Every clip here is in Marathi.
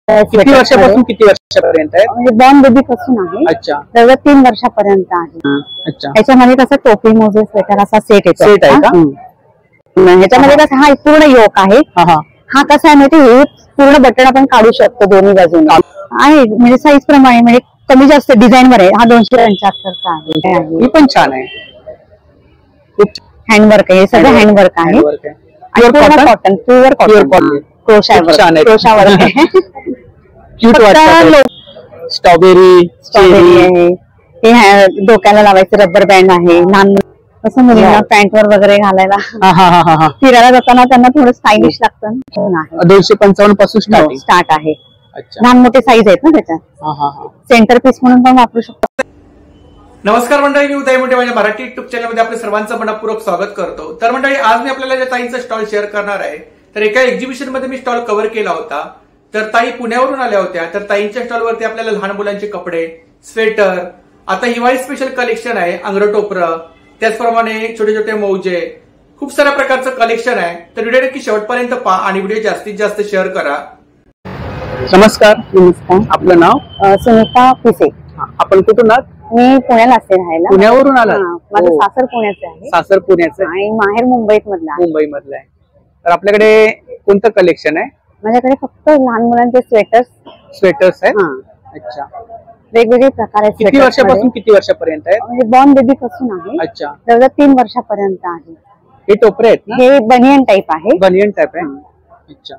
किती वर्षापासून किती वर्षापर्यंत आहे? म्हणजे बॉर्न बेबी पासून आहे. अच्छा. तर 3 वर्षापर्यंत आहे. अच्छा. याच्यामध्ये कसं टोपी मोजे स्वेटर असा सेट येतो. सेट आहे का? ह्याच्यामध्ये कसं हा पूर्ण योक आहे. हा कसा आहे माहिती, हे पूर्ण बटन आपण काढू शकतो दोन्ही बाजूने आहे. म्हणजे साईज प्रमाणे म्हणजे कमी जास्त डिझाईन वर आहे. हा 275 चा आहे. ही पण छान आहे. हँडवर्क आहे, हे सगळं हँडवर्क आहे. प्युअर कॉटन, प्युअर कॉटन, क्रोशावर आहे. क्यूट वाटतं. स्ट्रॉबेरी आहे. हे डोक्याला लावायचं रबर बँड आहे. लहान कसं मुलींना पॅन्ट वर वगैरे घालायला फिरायला जाताना त्यांना थोडं स्टायलिश लागतं. 255 पासून स्टार्ट आहे. लहान मोठे साईज आहेत ना त्याच्यात. सेंटर पीस म्हणून पण वापरू शकतो. नमस्कार मंडळी, मी उदय मोठे माझ्या मराठी युट्यूब चॅनलमध्ये आपले सर्वांचं मनपूर्वक स्वागत करतो. तर मंडळी, आज मी आपल्याला ज्या ताईंचा स्टॉल शेअर करणार आहे, तर एका एक्झिबिशन मध्ये मी स्टॉल कव्हर केला होता. तर ताई पुण्यावरून आल्या होत्या. तर ताईंच्या स्टॉलवरती आपल्याला लहान मुलांचे कपडे, स्वेटर, आता हिवाळी स्पेशल कलेक्शन आहे, अंगरटोपरं, त्याचप्रमाणे छोटे छोटे मौजे, खूप साऱ्या प्रकारचं कलेक्शन आहे. तर व्हिडिओ नक्की शेवटपर्यंत पहा आणि व्हिडिओ जास्तीत जास्त शेअर करा. नमस्कार. नमस्कार. आपलं नाव? सुनीता पिसे. आपण कुठून आहात? मी पुण्याला असते राहायला. पुण्यावरून आला? माझं सासर पुण्याचं आहे. सासर पुण्याचं आणि माहेर मुंबईत मधला. मुंबई मधला आहे. तर आपल्याकडे कोणतं कलेक्शन आहे? माझ्याकडे फक्त लहान मुलांचे स्वेटर्स आहेत. अच्छा. वेगवेगळे प्रकार आहेत. किती वर्षापासून किती वर्षापर्यंत आहे? म्हणजे बॉर्न बेबी पासून आहे. अच्छा. तर 3 वर्षापर्यंत आहे. हे टोपरे आहेत ना? हे बनियन टाईप आहे. बनियन टाईप आहे. अच्छा.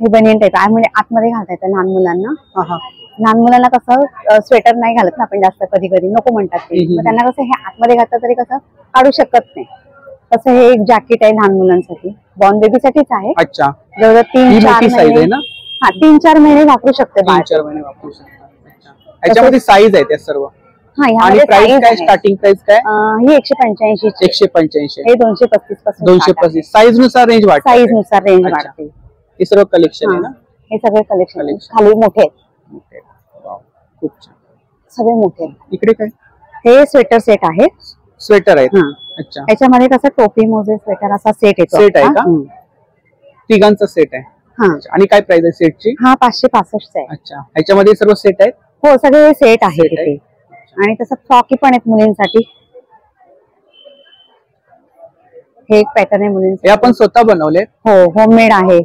हे बनियन टाईप आहे, म्हणजे आतमध्ये घालता येतं लहान मुलांना. लहान मुलांना कसं स्वेटर नाही घालत ना आपण जास्त, कधी कधी नको म्हणतात ते. त्यांना कसं हे आतमध्ये घातलं तरी कसं काढू शकत नाही. तसं हे एक जॅकेट आहे लहान मुलांसाठी, बॉर्न बेबी साठीच आहे. अच्छा. जवळ 3-4 साईज आहे ना? 3-4 महिने वापरू शकते. 3-4 महिने वापरू शकते. याच्यामध्ये साईज आहे त्या सर्व. आणि प्राइस काय, स्टार्टिंग प्राइस काय? ही 185. 185. हे 235 पासून. 235. साईज नुसार रेंज वाटते. साईज नुसार रेंज वाटते. हे सर्व कलेक्शन आहे ना? हे सगळे कलेक्शन खाली मोठे आहेत. खूप छान, सगळे मोठे. इकडे काय? हे स्वेटर सेट आहे. स्वेटर आहेत. अच्छा. याच्यामध्ये कसं टोपी मोजे स्वेटर असा सेट येतो. सेट आहे का? तिघांचा सेट आहे. आणि काय प्राइस आहे सेटची? हा 565 आहे. अच्छा. याच्यामध्ये सर्व सेट आहेत? हो, सगळे सेट आहेत तिथे. आणि तसं फ्रॉकी पण आहेत मुलींसाठी. हे एक पॅटर्न आहे मुलींसाठी. हे आपण स्वतः बनवले? हो, होममेड आहे.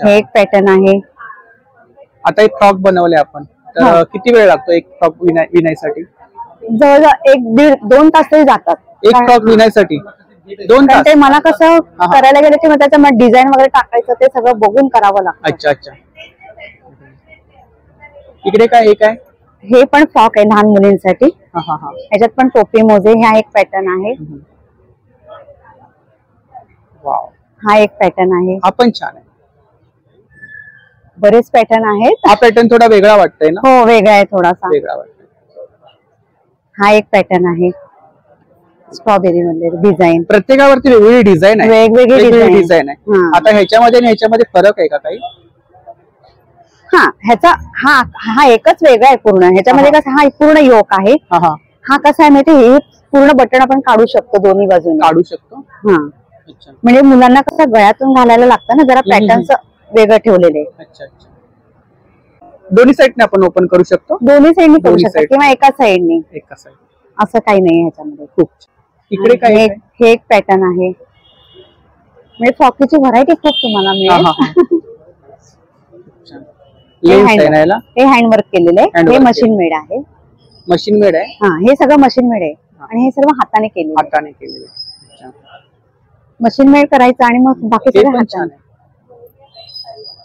हे एक पॅटर्न आहे. आता एक फ्रॉक बनवले आपण, तर किती वेळ लागतो एक फ्रॉक विणायसाठी? जवळजवळ 1-1.5-2 तास तरी जातात. एक फ्रॉक विणायसाठी 2 तास? ते मला कसं करायला गेलं की त्याच्यामध्ये डिझाईन वगैरे टाकायचं, ते सगळं बघून करावं लागतं. अच्छा अच्छा. इकडे काय? हे काय? हे पण फ्रॉक आहे लहान मुलींसाठी. ह्याच्यात पण टोपी मोजे. हा एक पॅटर्न आहे. हा एक पॅटर्न आहे. हा पण छान आहे. बरेच पॅटर्न आहेत. हा पॅटर्न थोडा वेगळा वाटतोय ना? हो, वेगळा आहे, थोडासा वेगळा वाटतोय. हा एक पॅटर्न आहे स्ट्रॉबेरी मध्ये डिझाईन. प्रत्येकावरती वेगवेगळी डिझाईन आहे. वेगवेगळी डिझाईन आहे. आता ह्याच्यामध्ये आणि ह्याच्यामध्ये फरक आहे का काही? ह्याचा हा एकच वेगळा आहे पूर्ण. ह्याच्यामध्ये कसं हा पूर्ण योक आहे. हा कसा आहे माहिती, हे पूर्ण बटन आपण काढू शकतो दोन्ही बाजूने. काढू शकतो. म्हणजे मुलांना कसं गळ्यातून घालायला लागतं ना, जरा पॅटर्न्स वेगळं ठेवलेले. अच्छा अच्छा. दोन्ही साईडने आपण ओपन करू शकतो? दोन्ही साईडने करू शकतो किंवा एका साईडने. एका साईड असं काही नाही ह्याच्यामध्ये. खूप. इकडे काय? हे एक पॅटर्न आहे. म्हणजे फ्रॉकीची व्हरायटी खूप तुम्हाला मिळेल. हे हँडवर्क केलेलं आहे. हे मशीन मेड आहे. मशीन मेड आहे? हे सगळं मशीन मेड आहे. आणि हे सर्व हाताने केलेलं. मशीन मेड करायचं आणि मग बाकी सगळं हाताने.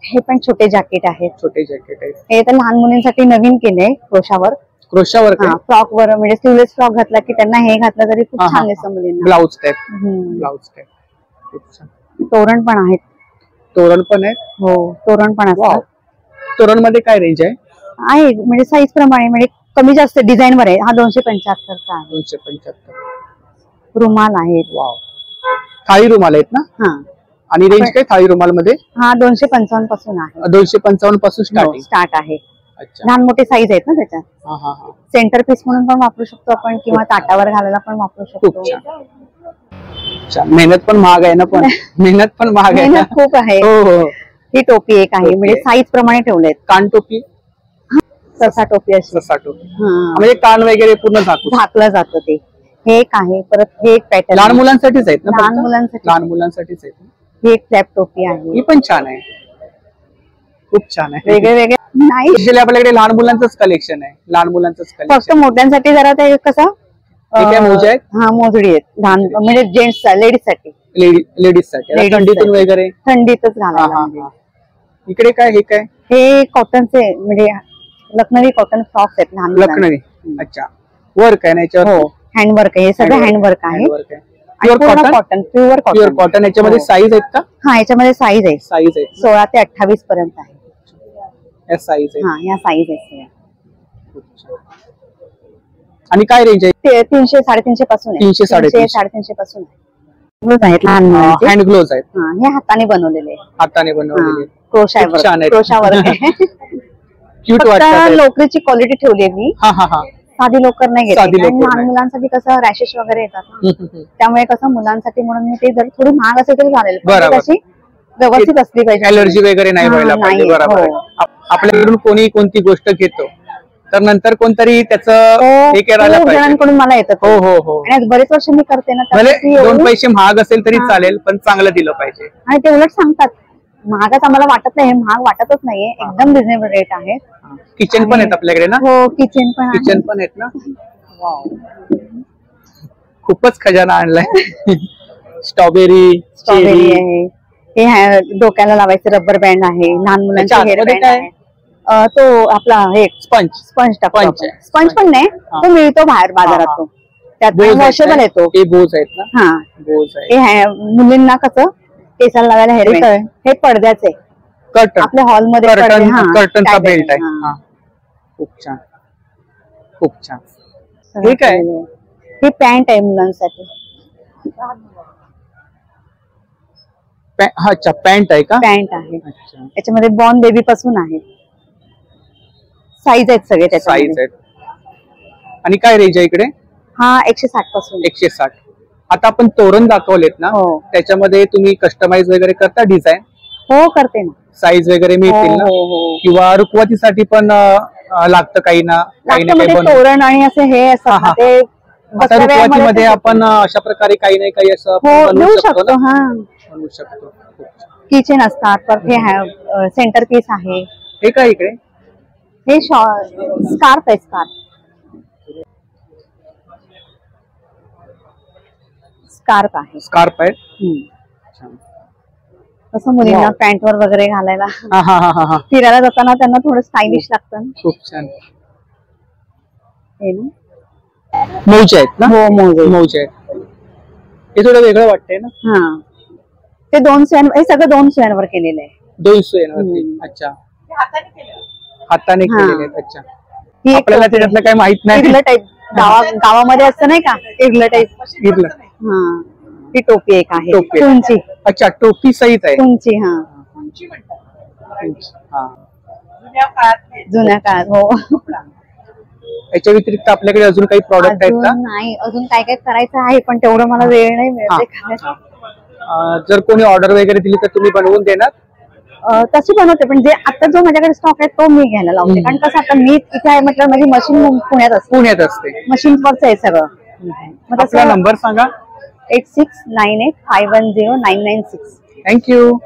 हे पण छोटे जॅकेट आहेत. छोटे जॅकेट आहेत. हे तर लहान मुलींसाठी नवीन केलंय क्रोशावर. फ्रॉक वर म्हणजे स्लीवलेस फ्रॉक घातला की त्यांना हे घातलं तरी खूप छान दिसतं मुलींना. Blouse type. तोरण पण आहेत. तोरण पण आहेत? हो, तोरण पण असतात. तोरण मध्ये काय रेंज आहे? म्हणजे साईज प्रमाणे, म्हणजे कमी जास्त डिझाईन वर आहे. हा 275 चा आहे. 275. रुमाल आहेत. थाळी रुमाल आहेत ना? आणि रेंज काय थाळी रुमाल मध्ये? हा 255 पासून आहे. 255 पासून स्टार्ट आहे. लहान मोठे साईज आहेत ना त्याच्यात. सेंटर पीस म्हणून पण वापरू शकतो आपण, किंवा ताटावर घालायला पण वापरू शकतो. मेहनत पण महाग आहे ना? पण मेहनत पण महाग आहे. खूप आहे. हो हो. ही टोपी एक आहे, म्हणजे साईज प्रमाणे ठेवलेत. कान टोपी, ससा टोपी अशी ससा टोपी, हा, म्हणजे कान वगैरे पूर्ण झाकलं जातं ते. हे एक आहे. परत हे एक पॅटर्न लहान मुलांसाठीच आहेत ना? लहान फक्त? मुलांसाठी. लहान मुलांसाठीच आहेत. ही एक फ्लॅप टोपी आहे. ही पण छान आहे, खूप छान आहे. वेगळे वेगळे नाही, Actually आपल्याकडे लहान मुलांचंच कलेक्शन आहे, लहान मुलांचंच फक्त कलेक्शन. मोठ्यांसाठी जरा ते कसं काय मोजे आहेत? हा, मोजडी आहेत. लहान म्हणजे जेंट्स लेडीज साठी, लेडीज साठी Ladies थंडीतून साठी. वगैरे. थंडीतच हा, घालायला. हा, म्हणजे. हा. इकडे काय, हे काय? हे कॉटनचे म्हणजे लखनवी कॉटन फ्रॉक्स आहेत लहान मुलांचे. लखनवी. अच्छा, वर्क आहे ना याच्यावर? हो, हँडवर्क आहे. हे सगळं हँडवर्क आहे. Handwork आहे. Pure Pure cotton? Cotton, pure pure cotton. Cotton. याच्यामध्ये हो. साईज आहेत का? हा, याच्यामध्ये साईज आहे साईज आहेत 16 ते 28 पर्यंत आहे. या साईज आहेत. हा, या साईज आहेत. खूप छान. आणि काय रेंज आहे? ते 300 350 पासून आहे. 300, 350. 350 पासून आहे. Gloves आहेत लहान मुलांचे. हँड ग्लोव्ज आहेत, हा, हे हाताने बनवलेले. हाताने बनवलेले. क्रोशा खूप छान आहेत. क्रोशावर क्यूट फक्त वाटतात. लोकरीची क्वालिटी ठेवली आहे मी. हा हा हा. साधी लोकर नाही घेत. साधी आणि लोकर लहान नाही. मुलांसाठी कसं रॅशेस वगैरे येतात ना. हम्म, हम्म. त्यामुळे कसं मुलांसाठी म्हणून मी ते जर थोडी महाग असेल तरी चालेल, पण बरोबर. ती कशी व्यवस्थित असली पाहिजे. ऍलर्जी वगैरे नाही हा, व्हायला पाहिजे. नाही, बरोबर आहे. हो. आपल्याकडून कोणी कोणती गोष्ट घेतो तर नंतर कोणतरी त्याचं हो, हे करायला खूप पाहिजे. जणांकडून मला येतात. हो हो हो. आणि आज बरेच वर्ष मी करते ना, भले त्यामुळे ती 2 एवढी- पैसे महाग असेल तरी हा. चालेल, पण चांगलं दिलं पाहिजे. आणि ते उलट सांगतात महागाच आम्हाला वाटत नाही. हे महाग वाटतच नाहीये, एकदम रिझनेबल रेट आहे. किचन पण आहेत आपल्याकडे ना? हो, किचन पण आहे. किचन पण आहेत ना? खूपच खजाना आणलाय. स्ट्रॉबेरी, स्ट्रॉबेरी आहे. हे डोक्याला लावायचं रबर बँड आहे. लहान मुलांचे अच्छा, हेअर आतमध्ये बँड काय? आहे. तो आपला हे स्पंज. स्पंज टाकतो Sponge आपण. आहे. स्पंज पण नाही, तो मिळतो बाहेर बाजारात. हा, तो त्यात वॉशेबल येतो. हे बोज आहेत ना? हा, बोज आहे. हे मुलींना कसं केसाला लावायला हेअर हे बँड. काय? हे पडद्याचे कर्टन. आपल्या हॉलमध्ये पडदे, हा, कर्टनचा त्या बेल्ट आहे. हा. हा. खूप छान, खूप छान. सगळं हे काय? केलेलं आहे. ही पॅन्ट आहे मुलांसाठी. अच्छा, पॅन्ट आहे का? पॅन्ट आहे. अच्छा, याच्यामध्ये बॉर्न बेबी पासून आहे. साईज आहेत सगळे साईज त्याच्यामध्ये. आहेत. आणि काय रेंज आहे इकडे? हा, 160 पासून. 160. आता आपण तोरण दाखवलेत ना, हो. त्याच्यामध्ये तुम्ही कस्टमाइज वगैरे करता डिझाईन? हो, करते ना. साईज वगैरे मिळतील ना? हो, हो. किंवा रुखवतीसाठी पण लागतं काही ना काही लागतं म्हणजे बनवून. तोरण आणि असे हे असतात ना, हा, ते आता बसल्या वेळामध्ये रुखवतीमध्ये ते- आपण अशा प्रकारे काही नाही काही असं हो, बनवू देऊ शकतो शकतो. ना? हा, बनवू शकतो. खूप छान. किचन असतात. परत हे सेंटर पीस आहे. हे काय इकडे? हे स्कार्फ आहे. स्कार्फ आहे. स्कार्फ आहे. हम्म. कसं मुलींना Wow. पॅन्ट वर वगैरे घालायला, हा हा हा हा हा. फिरायला जाताना त्यांना थोडं स्टायलिश लागतं. खूप छान. हे ना. मौजे आहेत ना? हो, मोजे. मौजे आहेत. हे थोडं वेगळं वाटतंय ना? हा, ते 2 सुयांवर, हे सगळं 2 सुयांवर केलेलं आहे. 200 येणार. अच्छा, हाताने हा. केलेले आहेत. अच्छा, ही एक आपल्याला त्याच्यातलं काही माहित नाही. इरलं टाईप गावामध्ये असतं नाही का, इरलं टाईप. इरलं. हा, ही टोपी एक आहे. टोपी. उंची अच्छा, टोपी सहित आहे. उंची. हा, हा. जुन्या काळात. हो. याच्या व्यतिरिक्त आपल्याकडे अजून काही प्रॉडक्ट आहेत का? अजून नाही, अजून काय काय करायचं आहे, पण तेवढं मला वेळ नाही हा. मिळत. जर कोणी ऑर्डर वगैरे दिली तर तुम्ही बनवून देणार? तशी बनवते, पण जे आता जो माझ्याकडे स्टॉक आहे तो मी घ्यायला लावते. कारण कसं आता मी इथे आहे म्हटलं माझी मशीन पुण्यात असते. पुण्यात असते. मशीनवरच आहे सगळं. मग आपला तसं नंबर सांगा. 8698510996. थँक्यू.